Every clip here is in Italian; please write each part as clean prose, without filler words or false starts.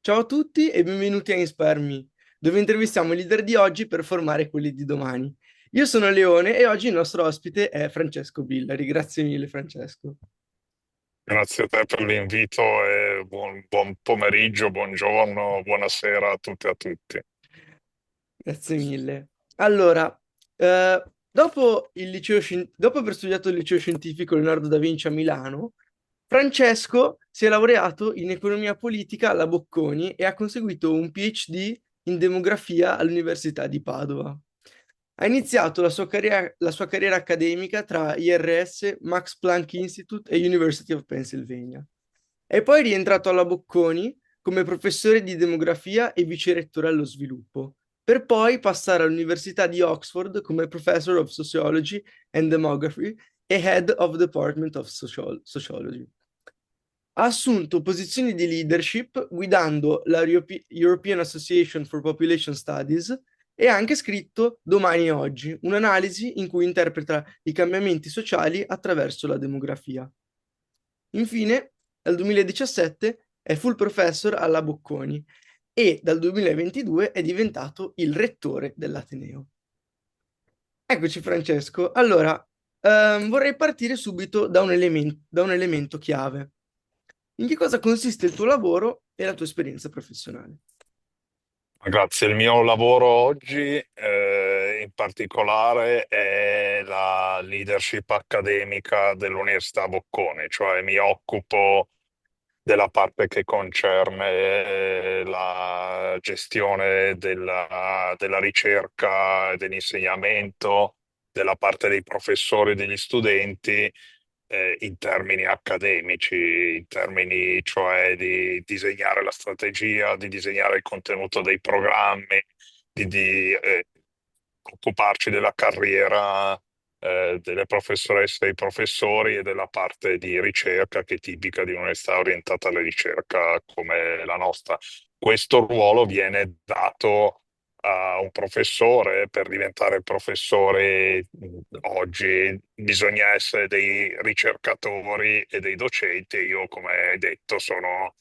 Ciao a tutti e benvenuti a Inspire Me, dove intervistiamo i leader di oggi per formare quelli di domani. Io sono Leone e oggi il nostro ospite è Francesco Billari. Grazie mille, Francesco. Grazie a te per l'invito e buon pomeriggio, buongiorno, buonasera a tutte e a tutti. Grazie mille. Allora, dopo aver studiato il liceo scientifico Leonardo da Vinci a Milano, Francesco si è laureato in economia politica alla Bocconi e ha conseguito un PhD in demografia all'Università di Padova. Ha iniziato la sua carriera accademica tra IRS, Max Planck Institute e University of Pennsylvania. È poi rientrato alla Bocconi come professore di demografia e vicerettore allo sviluppo, per poi passare all'Università di Oxford come Professor of Sociology and Demography e Head of Department of Sociology. Ha assunto posizioni di leadership guidando la European Association for Population Studies e ha anche scritto Domani e Oggi, un'analisi in cui interpreta i cambiamenti sociali attraverso la demografia. Infine, dal 2017 è full professor alla Bocconi e dal 2022 è diventato il rettore dell'Ateneo. Eccoci Francesco. Allora, vorrei partire subito da un elemento chiave. In che cosa consiste il tuo lavoro e la tua esperienza professionale? Grazie. Il mio lavoro oggi, in particolare, è la leadership accademica dell'Università Bocconi, cioè mi occupo della parte che concerne la gestione della ricerca e dell'insegnamento, della parte dei professori e degli studenti, in termini accademici, in termini cioè di disegnare la strategia, di disegnare il contenuto dei programmi, di occuparci della carriera delle professoresse e dei professori e della parte di ricerca che è tipica di un'università orientata alla ricerca come la nostra. Questo ruolo viene dato a un professore. Per diventare professore oggi bisogna essere dei ricercatori e dei docenti. Io, come hai detto, sono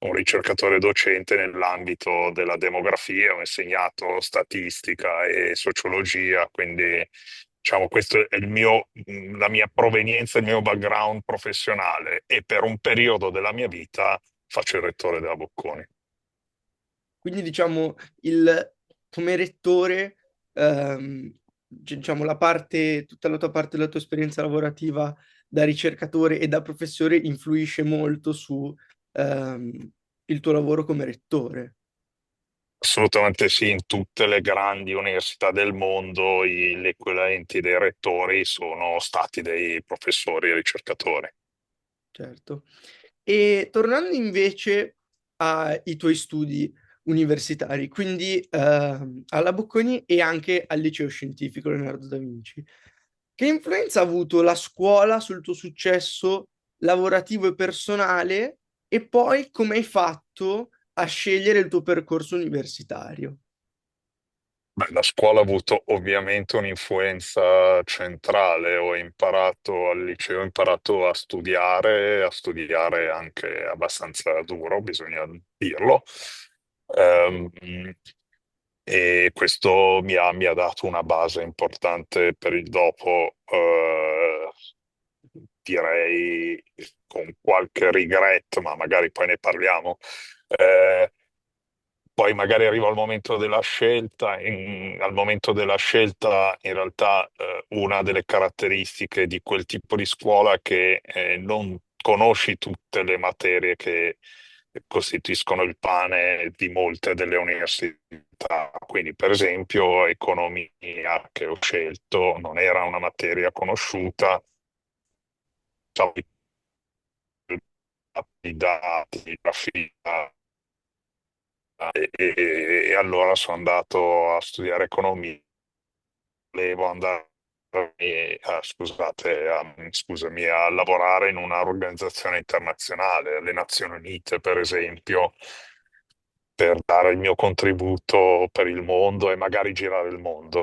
un ricercatore docente nell'ambito della demografia, ho insegnato statistica e sociologia, quindi diciamo questo è la mia provenienza, il mio background professionale, e per un periodo della mia vita faccio il rettore della Bocconi. Quindi diciamo come rettore, diciamo tutta la tua parte della tua esperienza lavorativa da ricercatore e da professore influisce molto su il tuo lavoro come rettore. Assolutamente sì, in tutte le grandi università del mondo gli equivalenti dei rettori sono stati dei professori e ricercatori. Certo. E tornando invece ai tuoi studi universitari, quindi alla Bocconi e anche al liceo scientifico Leonardo da Vinci, che influenza ha avuto la scuola sul tuo successo lavorativo e personale e poi come hai fatto a scegliere il tuo percorso universitario? Beh, la scuola ha avuto ovviamente un'influenza centrale. Ho imparato al liceo, ho imparato a studiare anche abbastanza duro, bisogna dirlo. Ehm, e questo mi ha dato una base importante per il dopo, direi con qualche regret, ma magari poi ne parliamo. Eh, Poi magari arrivo al momento della scelta. Al momento della scelta, in realtà, una delle caratteristiche di quel tipo di scuola è che non conosci tutte le materie che costituiscono il pane di molte delle università. Quindi, per esempio, economia che ho scelto non era una materia conosciuta. I dati, la fila, e allora sono andato a studiare economia. Volevo andare, scusami, a lavorare in un'organizzazione internazionale, alle Nazioni Unite, per esempio, per dare il mio contributo per il mondo e magari girare il mondo.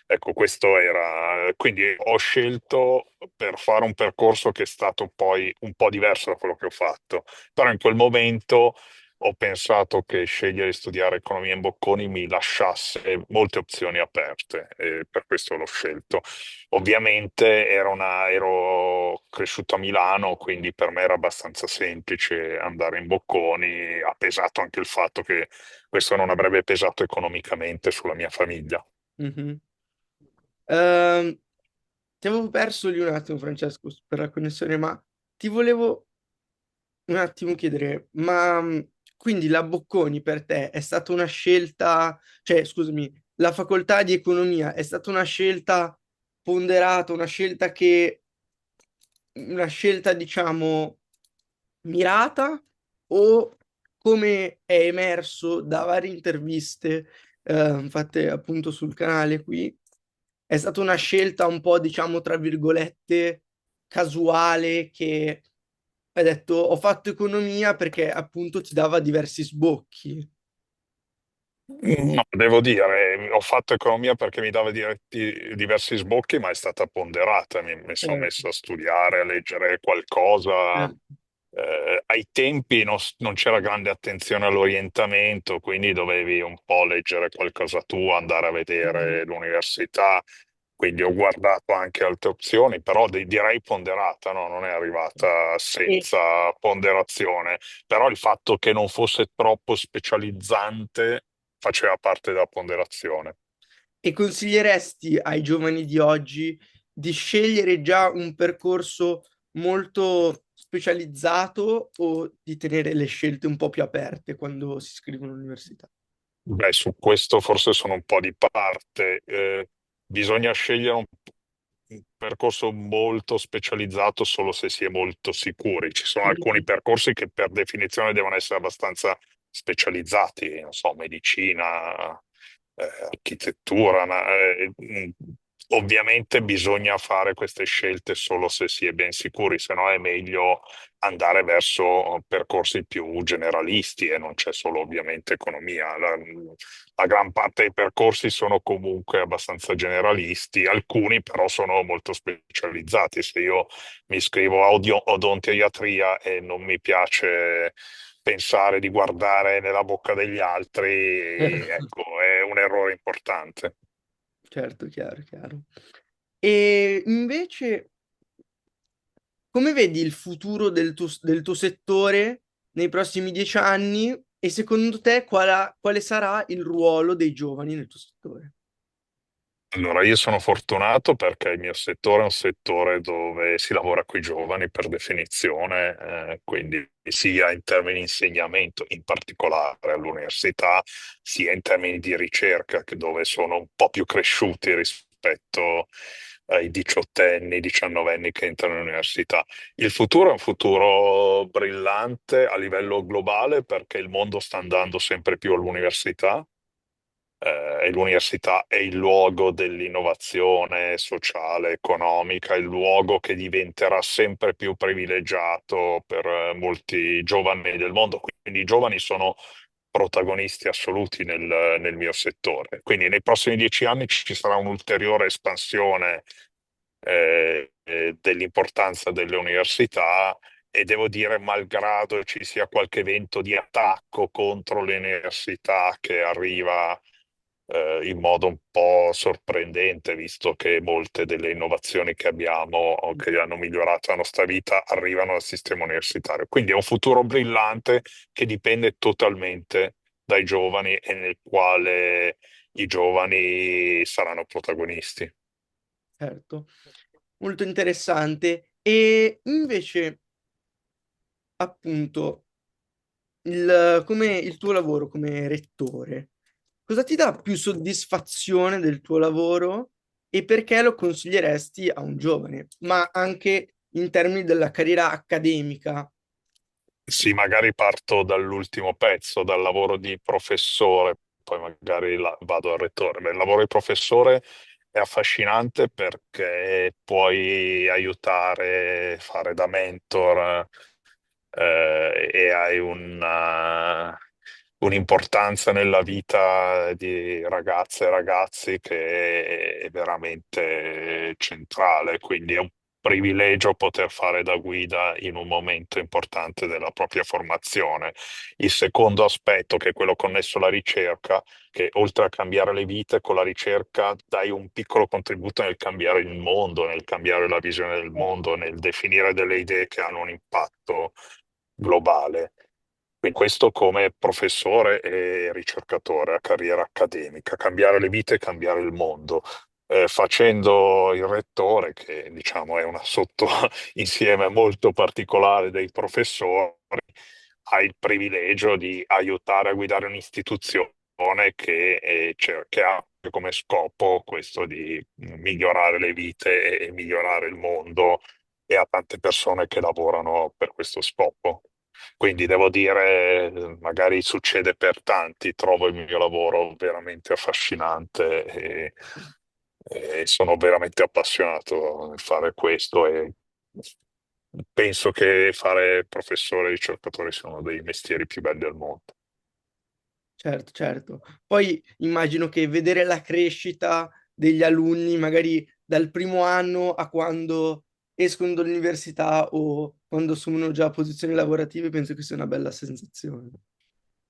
Ecco, questo era. Quindi ho scelto per fare un percorso che è stato poi un po' diverso da quello che ho fatto, però in quel momento ho pensato che scegliere di studiare economia in Bocconi mi lasciasse molte opzioni aperte, e per questo l'ho scelto. Ovviamente ero cresciuto a Milano, quindi per me era abbastanza semplice andare in Bocconi. Ha pesato anche il fatto che questo non avrebbe pesato economicamente sulla mia famiglia. Mhm. Ehm, Ti avevo perso lì un attimo, Francesco, per la connessione, ma ti volevo un attimo chiedere, ma quindi la Bocconi per te è stata una scelta, cioè scusami, la facoltà di economia è stata una scelta ponderata, una scelta diciamo mirata o come è emerso da varie interviste fatte appunto sul canale qui, è stata una scelta un po' diciamo tra virgolette casuale che hai detto ho fatto economia perché appunto ti dava diversi sbocchi. No, devo dire, ho fatto economia perché mi dava diversi sbocchi, ma è stata ponderata. Mi sono Eh, messo a studiare, a leggere qualcosa. eh, Ai tempi non c'era grande attenzione all'orientamento, quindi dovevi un po' leggere qualcosa tu, andare a mhm. vedere l'università. Quindi ho guardato anche altre opzioni, però direi ponderata, no? Non è arrivata E, senza ponderazione. Però il fatto che non fosse troppo specializzante faceva parte della ponderazione. e consiglieresti ai giovani di oggi di scegliere già un percorso molto specializzato o di tenere le scelte un po' più aperte quando si iscrivono all'università? Beh, su questo forse sono un po' di parte. Bisogna scegliere un percorso molto specializzato solo se si è molto sicuri. Ci sono alcuni Mhm. percorsi che per definizione devono essere abbastanza specializzati, non so, medicina, architettura. Ovviamente bisogna fare queste scelte solo se si è ben sicuri, se no è meglio andare verso percorsi più generalisti e non c'è solo ovviamente economia. La gran parte dei percorsi sono comunque abbastanza generalisti, alcuni però sono molto specializzati. Se io mi iscrivo a odontoiatria e non mi piace pensare di guardare nella bocca degli altri, ecco, è un errore importante. Certo, chiaro, chiaro. E invece, come vedi il futuro del tuo settore nei prossimi 10 anni e secondo te quale sarà il ruolo dei giovani nel tuo settore? Allora, io sono fortunato perché il mio settore è un settore dove si lavora con i giovani per definizione, quindi sia in termini di insegnamento, in particolare all'università, sia in termini di ricerca, dove sono un po' più cresciuti rispetto ai diciottenni, diciannovenni che entrano all'università. Il futuro è un futuro brillante a livello globale perché il mondo sta andando sempre più all'università e l'università è il luogo dell'innovazione sociale, economica, il luogo che diventerà sempre più privilegiato per molti giovani del mondo. Quindi i giovani sono protagonisti assoluti nel mio settore. Quindi nei prossimi 10 anni ci sarà un'ulteriore espansione dell'importanza delle università e devo dire, malgrado ci sia qualche evento di attacco contro le università che arriva in modo un po' sorprendente, visto che molte delle innovazioni che abbiamo o che hanno migliorato la nostra vita arrivano dal sistema universitario. Quindi è un futuro brillante che dipende totalmente dai giovani e nel quale i giovani saranno protagonisti. Certo, molto interessante. E invece, appunto, come il tuo lavoro come rettore, cosa ti dà più soddisfazione del tuo lavoro e perché lo consiglieresti a un giovane, ma anche in termini della carriera accademica? Sì, magari parto dall'ultimo pezzo, dal lavoro di professore, poi magari vado al rettore. Beh, il lavoro di professore è affascinante perché puoi aiutare, fare da mentor, e hai un'importanza nella vita di ragazze e ragazzi che è veramente centrale. Quindi privilegio poter fare da guida in un momento importante della propria formazione. Il secondo aspetto, che è quello connesso alla ricerca, che oltre a cambiare le vite, con la ricerca dai un piccolo contributo nel cambiare il mondo, nel cambiare la visione del mondo, nel definire delle idee che hanno un impatto globale. Quindi questo come professore e ricercatore a carriera accademica, cambiare le vite e cambiare il mondo. Facendo il rettore, che diciamo è una sottoinsieme molto particolare dei professori, ha il privilegio di aiutare a guidare un'istituzione che ha come scopo questo di migliorare le vite e migliorare il mondo, e ha tante persone che lavorano per questo scopo. Quindi devo dire, magari succede per tanti, trovo il mio lavoro veramente affascinante e sono veramente appassionato nel fare questo, e penso che fare professore e ricercatore sia uno dei mestieri più belli al mondo. Certo, certo. Poi immagino che vedere la crescita degli alunni, magari dal primo anno a quando escono dall'università o quando assumono già posizioni lavorative, penso che sia una bella sensazione.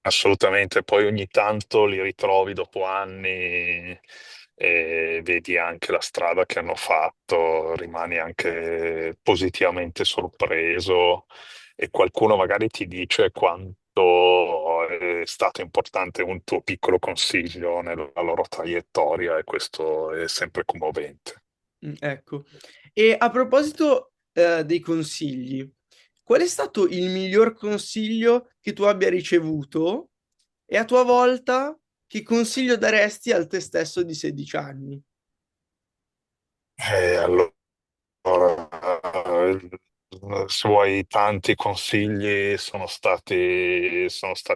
Assolutamente, poi ogni tanto li ritrovi dopo anni e vedi anche la strada che hanno fatto, rimani anche positivamente sorpreso, e qualcuno magari ti dice quanto è stato importante un tuo piccolo consiglio nella loro traiettoria, e questo è sempre commovente. Ecco. E a proposito, dei consigli, qual è stato il miglior consiglio che tu abbia ricevuto? E a tua volta, che consiglio daresti al te stesso di 16 anni? Allora, se vuoi, tanti consigli sono stati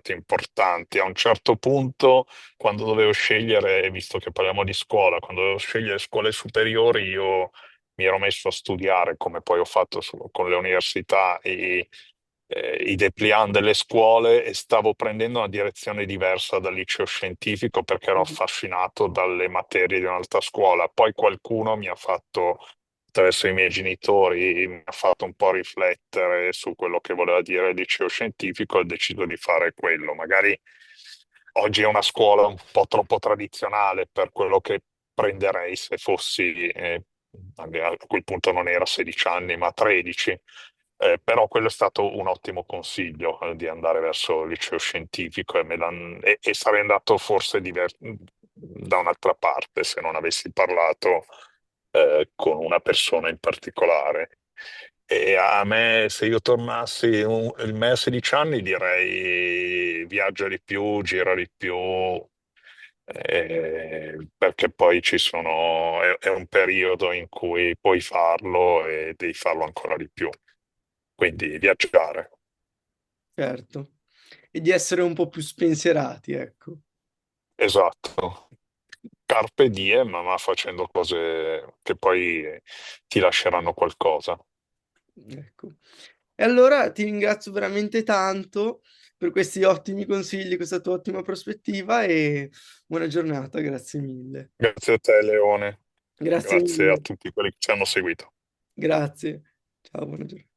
importanti. A un certo punto, quando dovevo scegliere, visto che parliamo di scuola, quando dovevo scegliere scuole superiori, io mi ero messo a studiare, come poi ho fatto con le università, i dépliant delle scuole, e stavo prendendo una direzione diversa dal liceo scientifico perché ero affascinato dalle materie di un'altra scuola. Poi qualcuno mi ha fatto, attraverso i miei genitori, mi ha fatto un po' riflettere su quello che voleva dire il liceo scientifico, e ho deciso di fare quello. Magari oggi è una scuola un po' troppo tradizionale per quello che prenderei se fossi, a quel punto non era 16 anni, ma 13. Però quello è stato un ottimo consiglio, di andare verso il liceo scientifico, e sarei andato forse da un'altra parte se non avessi parlato con una persona in particolare. E a me, se io tornassi il me a 16 anni, direi viaggia di più, gira di più, perché poi è un periodo in cui puoi farlo e devi farlo ancora di più. Quindi viaggiare. Certo. E di essere un po' più spensierati, ecco. Esatto. Carpe diem, ma facendo cose che poi ti lasceranno qualcosa. Ecco. E allora ti ringrazio veramente tanto per questi ottimi consigli, questa tua ottima prospettiva e buona giornata, grazie mille. Grazie a te, Leone. Grazie Grazie a mille, tutti quelli che ci hanno seguito. grazie. Ciao, buona giornata.